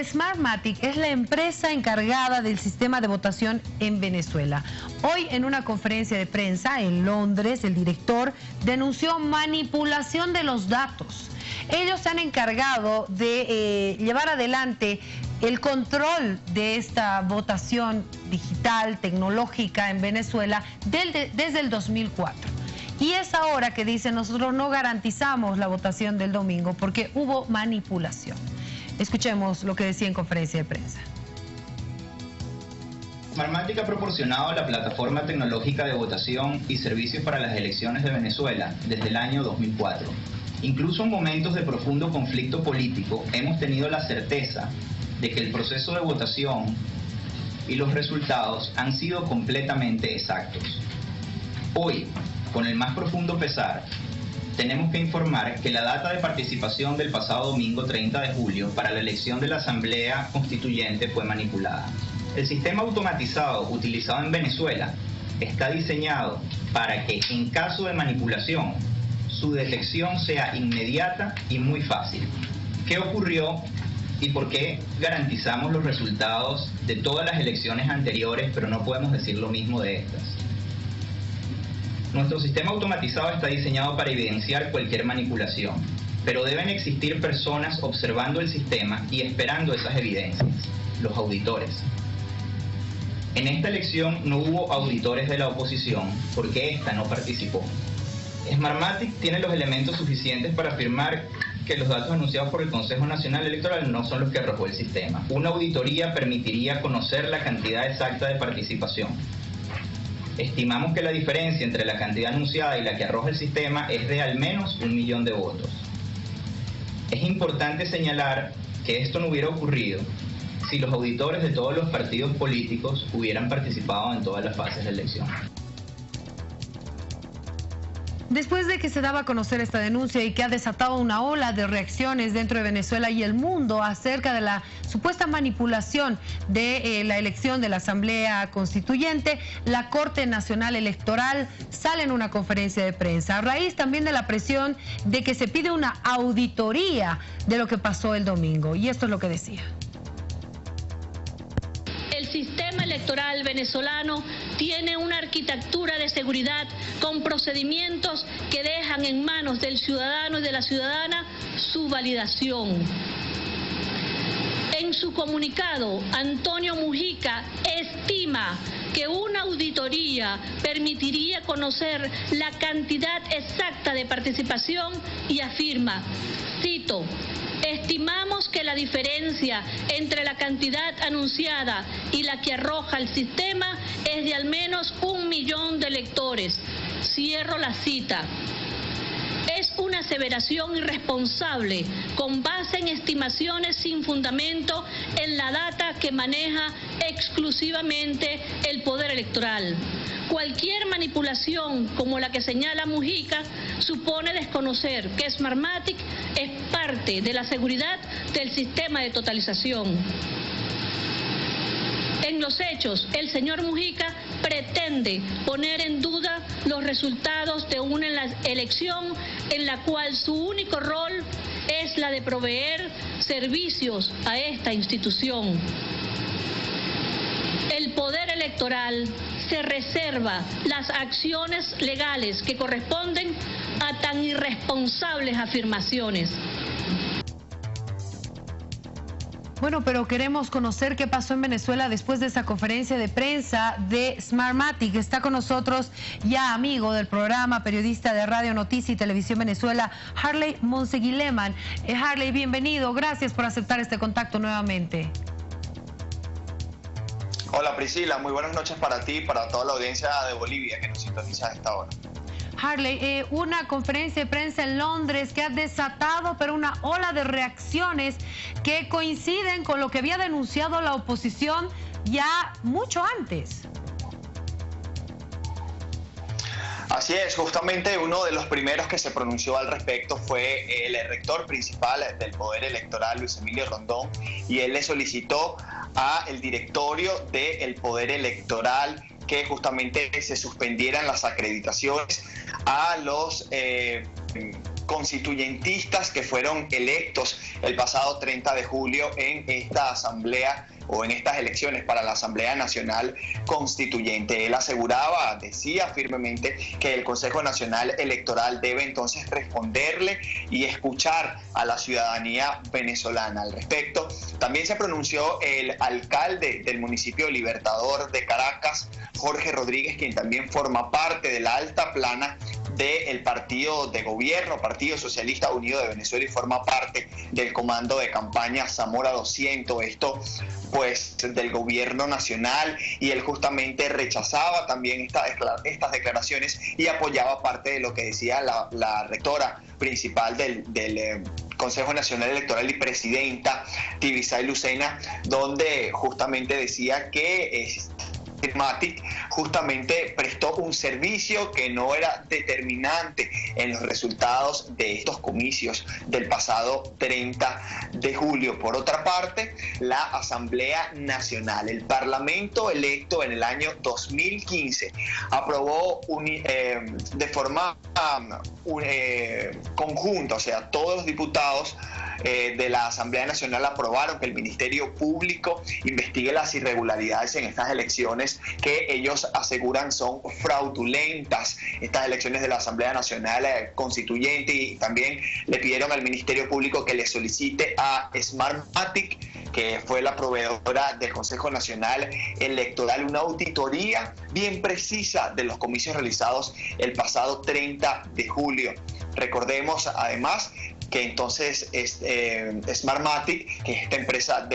Smartmatic es la empresa encargada del sistema de votación en Venezuela. Hoy, en una conferencia de prensa en Londres, el director denunció manipulación de los datos. Ellos se han encargado de llevar adelante el control de esta votación digital, tecnológica en Venezuela desde el 2004. Y es ahora que dicen, nosotros no garantizamos la votación del domingo porque hubo manipulación. Escuchemos lo que decía en conferencia de prensa. Smartmatic ha proporcionado la plataforma tecnológica de votación y servicios para las elecciones de Venezuela desde el año 2004. Incluso en momentos de profundo conflicto político, hemos tenido la certeza de que el proceso de votación y los resultados han sido completamente exactos. Hoy, con el más profundo pesar, tenemos que informar que la data de participación del pasado domingo 30 de julio para la elección de la Asamblea Constituyente fue manipulada. El sistema automatizado utilizado en Venezuela está diseñado para que, en caso de manipulación, su detección sea inmediata y muy fácil. ¿Qué ocurrió y por qué garantizamos los resultados de todas las elecciones anteriores, pero no podemos decir lo mismo de estas? Nuestro sistema automatizado está diseñado para evidenciar cualquier manipulación, pero deben existir personas observando el sistema y esperando esas evidencias, los auditores. En esta elección no hubo auditores de la oposición porque ésta no participó. Smartmatic tiene los elementos suficientes para afirmar que los datos anunciados por el Consejo Nacional Electoral no son los que arrojó el sistema. Una auditoría permitiría conocer la cantidad exacta de participación. Estimamos que la diferencia entre la cantidad anunciada y la que arroja el sistema es de al menos 1 millón de votos. Es importante señalar que esto no hubiera ocurrido si los auditores de todos los partidos políticos hubieran participado en todas las fases de elección. Después de que se daba a conocer esta denuncia y que ha desatado una ola de reacciones dentro de Venezuela y el mundo acerca de la supuesta manipulación de la elección de la Asamblea Constituyente, la Corte Nacional Electoral sale en una conferencia de prensa, a raíz también de la presión de que se pide una auditoría de lo que pasó el domingo. Y esto es lo que decía. El sistema electoral venezolano tiene una arquitectura de seguridad con procedimientos que dejan en manos del ciudadano y de la ciudadana su validación. En su comunicado, Antonio Mujica estima que una auditoría permitiría conocer la cantidad exacta de participación y afirma, cito, estimamos que la diferencia entre la cantidad anunciada y la que arroja el sistema es de al menos 1 millón de electores. Cierro la cita. Es una aseveración irresponsable con base en estimaciones sin fundamento en la data que maneja exclusivamente el Poder Electoral. Cualquier manipulación como la que señala Mujica supone desconocer que Smartmatic es parte de la seguridad del sistema de totalización. En los hechos, el señor Mujica pretende poner en duda los resultados de una elección en la cual su único rol es la de proveer servicios a esta institución. El Poder Electoral se reserva las acciones legales que corresponden a tan irresponsables afirmaciones. Bueno, pero queremos conocer qué pasó en Venezuela después de esa conferencia de prensa de Smartmatic. Está con nosotros ya amigo del programa, periodista de Radio Noticia y Televisión Venezuela, Harley Monseguileman. Harley, bienvenido. Gracias por aceptar este contacto nuevamente. Hola Priscila, muy buenas noches para ti y para toda la audiencia de Bolivia que nos sintoniza a esta hora. Harley, una conferencia de prensa en Londres que ha desatado pero una ola de reacciones que coinciden con lo que había denunciado la oposición ya mucho antes. Así es, justamente uno de los primeros que se pronunció al respecto fue el rector principal del Poder Electoral, Luis Emilio Rondón, y él le solicitó al directorio del Poder Electoral que justamente se suspendieran las acreditaciones a los constituyentistas que fueron electos el pasado 30 de julio en esta asamblea o en estas elecciones para la Asamblea Nacional Constituyente. Él aseguraba, decía firmemente que el Consejo Nacional Electoral debe entonces responderle y escuchar a la ciudadanía venezolana. Al respecto, también se pronunció el alcalde del municipio Libertador de Caracas, Jorge Rodríguez, quien también forma parte de la alta plana del partido de gobierno, Partido Socialista Unido de Venezuela, y forma parte del comando de campaña Zamora 200, esto pues del gobierno nacional, y él justamente rechazaba también estas declaraciones y apoyaba parte de lo que decía la rectora principal del Consejo Nacional Electoral y presidenta, Tibisay Lucena, donde justamente decía que Smartmatic justamente prestó un servicio que no era determinante en los resultados de estos comicios del pasado 30 de julio. Por otra parte, la Asamblea Nacional, el Parlamento electo en el año 2015, aprobó de forma conjunta, o sea, todos los diputados de la Asamblea Nacional aprobaron que el Ministerio Público investigue las irregularidades en estas elecciones que ellos aseguran son fraudulentas, estas elecciones de la Asamblea Nacional Constituyente, y también le pidieron al Ministerio Público que le solicite a Smartmatic, que fue la proveedora del Consejo Nacional Electoral, una auditoría bien precisa de los comicios realizados el pasado 30 de julio. Recordemos además que entonces Smartmatic, que es esta empresa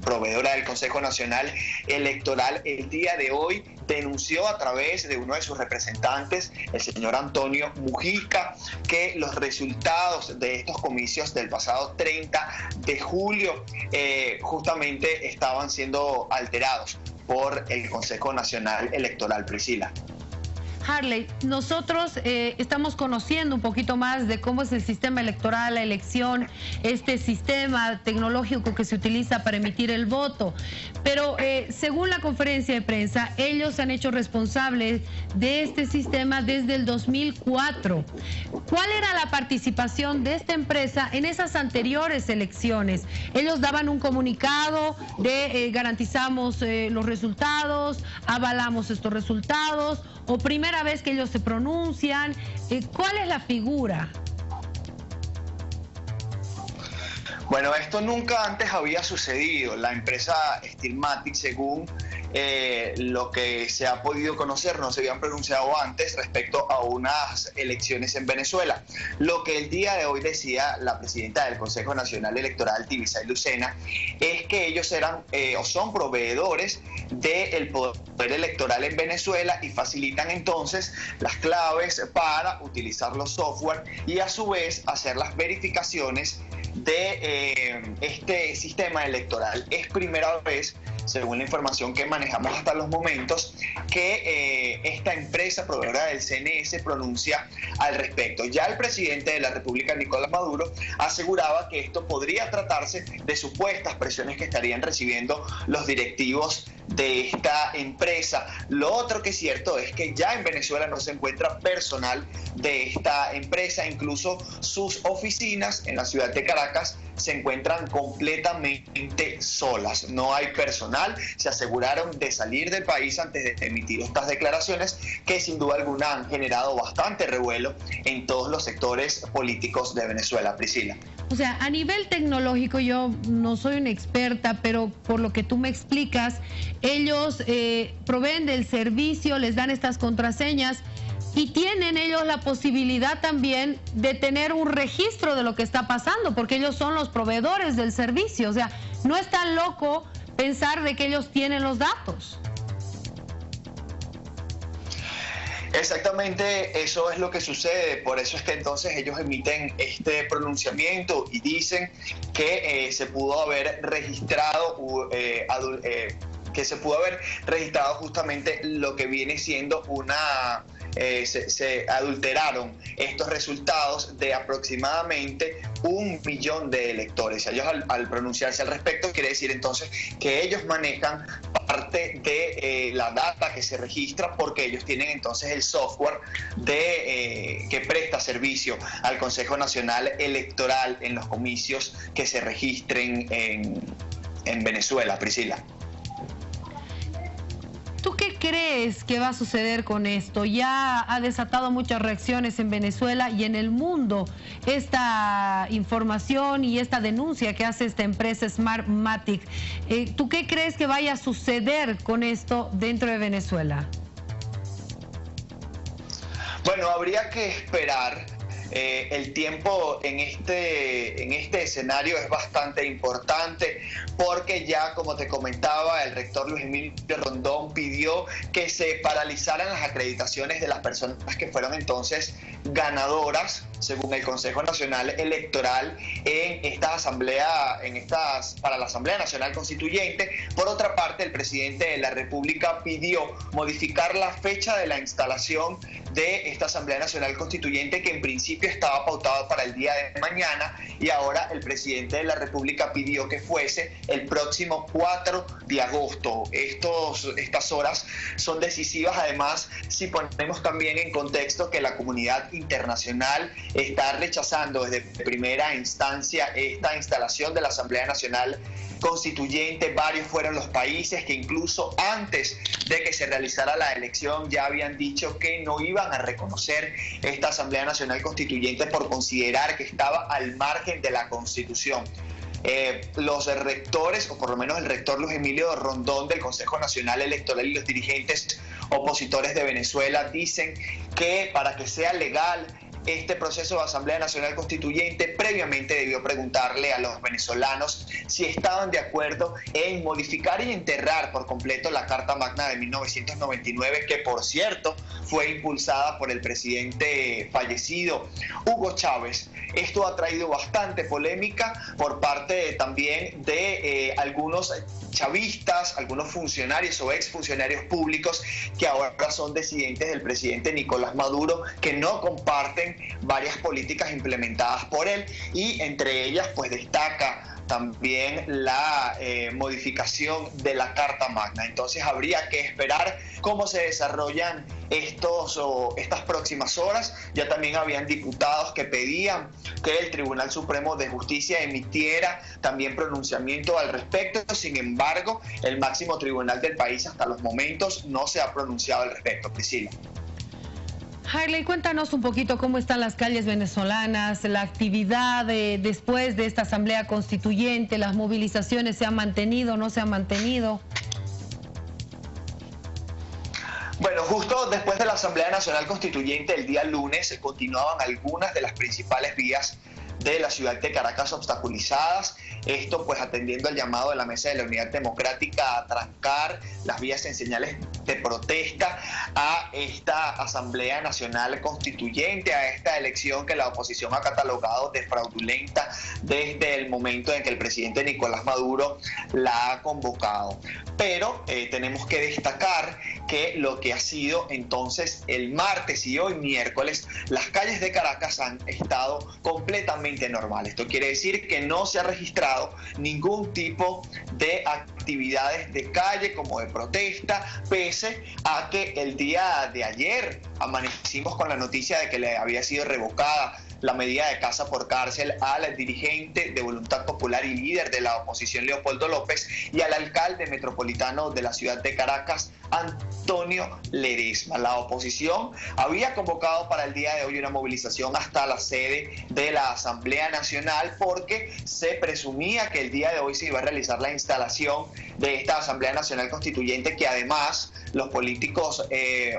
proveedora del Consejo Nacional Electoral, el día de hoy denunció a través de uno de sus representantes, el señor Antonio Mujica, que los resultados de estos comicios del pasado 30 de julio justamente estaban siendo alterados por el Consejo Nacional Electoral. Priscila. Harley, nosotros estamos conociendo un poquito más de cómo es el sistema electoral, la elección, este sistema tecnológico que se utiliza para emitir el voto, pero según la conferencia de prensa, ellos se han hecho responsables de este sistema desde el 2004. ¿Cuál era la participación de esta empresa en esas anteriores elecciones? Ellos daban un comunicado de garantizamos los resultados, avalamos estos resultados, o primera vez que ellos se pronuncian. ¿Cuál es la figura? Bueno, esto nunca antes había sucedido. La empresa Smartmatic, según lo que se ha podido conocer, no se habían pronunciado antes respecto a unas elecciones en Venezuela. Lo que el día de hoy decía la presidenta del Consejo Nacional Electoral, Tibisay Lucena, es que ellos eran o son proveedores del poder electoral en Venezuela y facilitan entonces las claves para utilizar los software y a su vez hacer las verificaciones de este sistema electoral. Es primera vez, según la información que manejamos hasta los momentos, que esta empresa proveedora del CNE se pronuncia al respecto. Ya el presidente de la República, Nicolás Maduro, aseguraba que esto podría tratarse de supuestas presiones que estarían recibiendo los directivos de esta empresa. Lo otro que es cierto es que ya en Venezuela no se encuentra personal de esta empresa, incluso sus oficinas en la ciudad de Caracas se encuentran completamente solas, no hay personal. Se aseguraron de salir del país antes de emitir estas declaraciones que sin duda alguna han generado bastante revuelo en todos los sectores políticos de Venezuela. Priscila. O sea, a nivel tecnológico yo no soy una experta, pero por lo que tú me explicas, ellos proveen del servicio, les dan estas contraseñas y tienen ellos la posibilidad también de tener un registro de lo que está pasando, porque ellos son los proveedores del servicio. O sea, no es tan loco pensar de que ellos tienen los datos. Exactamente, eso es lo que sucede. Por eso es que entonces ellos emiten este pronunciamiento y dicen que se pudo haber registrado justamente lo que viene siendo una... se adulteraron estos resultados de aproximadamente 1 millón de electores. Ellos al pronunciarse al respecto quiere decir entonces que ellos manejan parte parte de la data que se registra, porque ellos tienen entonces el software que presta servicio al Consejo Nacional Electoral en los comicios que se registren en Venezuela. Priscila. ¿Tú qué crees que va a suceder con esto? Ya ha desatado muchas reacciones en Venezuela y en el mundo esta información y esta denuncia que hace esta empresa Smartmatic. ¿Tú qué crees que vaya a suceder con esto dentro de Venezuela? Bueno, habría que esperar. El tiempo en este escenario es bastante importante, porque ya, como te comentaba, el rector Luis Emilio Rondón pidió que se paralizaran las acreditaciones de las personas que fueron entonces ganadoras, según el Consejo Nacional Electoral, para la Asamblea Nacional Constituyente. Por otra parte, el presidente de la República pidió modificar la fecha de la instalación de esta Asamblea Nacional Constituyente, que en principio estaba pautada para el día de mañana, y ahora el presidente de la República pidió que fuese el próximo 4 de agosto. Estas horas son decisivas, además, si ponemos también en contexto que la comunidad internacional está rechazando desde primera instancia esta instalación de la Asamblea Nacional Constituyente. Varios fueron los países que incluso antes de que se realizara la elección ya habían dicho que no iban a reconocer esta Asamblea Nacional Constituyente por considerar que estaba al margen de la Constitución. Los rectores, o por lo menos el rector Luis Emilio Rondón del Consejo Nacional Electoral, y los dirigentes opositores de Venezuela dicen que para que sea legal este proceso de Asamblea Nacional Constituyente, previamente debió preguntarle a los venezolanos si estaban de acuerdo en modificar y enterrar por completo la Carta Magna de 1999, que por cierto fue impulsada por el presidente fallecido Hugo Chávez. Esto ha traído bastante polémica por parte también de algunos chavistas, algunos funcionarios o exfuncionarios públicos que ahora son disidentes del presidente Nicolás Maduro, que no comparten varias políticas implementadas por él, y entre ellas pues destaca también la modificación de la Carta Magna. Entonces habría que esperar cómo se desarrollan estas próximas horas. Ya también habían diputados que pedían que el Tribunal Supremo de Justicia emitiera también pronunciamiento al respecto. Sin embargo, el máximo tribunal del país hasta los momentos no se ha pronunciado al respecto. Priscila. Harley, cuéntanos un poquito cómo están las calles venezolanas, la actividad después de esta Asamblea Constituyente, las movilizaciones, ¿se han mantenido o no se han mantenido? Bueno, justo después de la Asamblea Nacional Constituyente, el día lunes, se continuaban algunas de las principales vías de la ciudad de Caracas obstaculizadas. Esto pues atendiendo al llamado de la Mesa de la Unidad Democrática a trancar las vías en señales de protesta a esta Asamblea Nacional Constituyente, a esta elección que la oposición ha catalogado de fraudulenta desde el momento en que el presidente Nicolás Maduro la ha convocado. Pero tenemos que destacar que lo que ha sido entonces el martes y hoy miércoles, las calles de Caracas han estado completamente normales. Esto quiere decir que no se ha registrado ningún tipo de actividades de calle como de protesta, pese a que el día de ayer amanecimos con la noticia de que le había sido revocada la medida de casa por cárcel al dirigente de Voluntad Popular y líder de la oposición Leopoldo López y al alcalde metropolitano de la ciudad de Caracas, Antonio Ledesma. La oposición había convocado para el día de hoy una movilización hasta la sede de la Asamblea Nacional, porque se presumía que el día de hoy se iba a realizar la instalación de esta Asamblea Nacional Constituyente, que además los políticos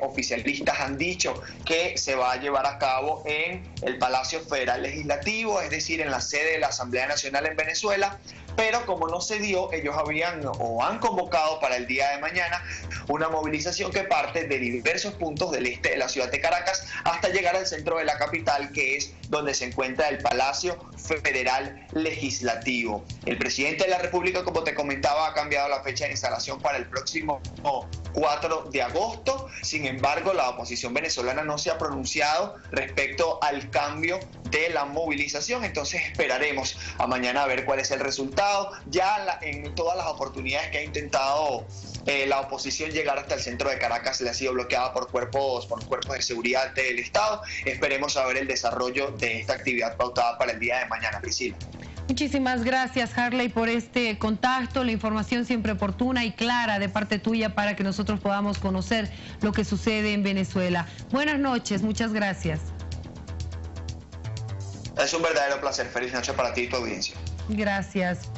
oficialistas han dicho que se va a llevar a cabo en el Palacio Federal Legislativo, es decir, en la sede de la Asamblea Nacional en Venezuela. Pero como no se dio, ellos han convocado para el día de mañana una movilización que parte de diversos puntos del este de la ciudad de Caracas hasta llegar al centro de la capital, que es donde se encuentra el Palacio Federal Legislativo. El presidente de la República, como te comentaba, ha cambiado la fecha de instalación para el próximo 4 de agosto. Sin embargo, la oposición venezolana no se ha pronunciado respecto al cambio de la movilización, entonces esperaremos a mañana a ver cuál es el resultado. Ya en todas las oportunidades que ha intentado la oposición llegar hasta el centro de Caracas le ha sido bloqueada por cuerpos de seguridad del Estado. Esperemos a ver el desarrollo de esta actividad pautada para el día de mañana, Priscila. Muchísimas gracias, Harley, por este contacto, la información siempre oportuna y clara de parte tuya para que nosotros podamos conocer lo que sucede en Venezuela. Buenas noches, muchas gracias. Es un verdadero placer. Feliz noche para ti y tu audiencia. Gracias.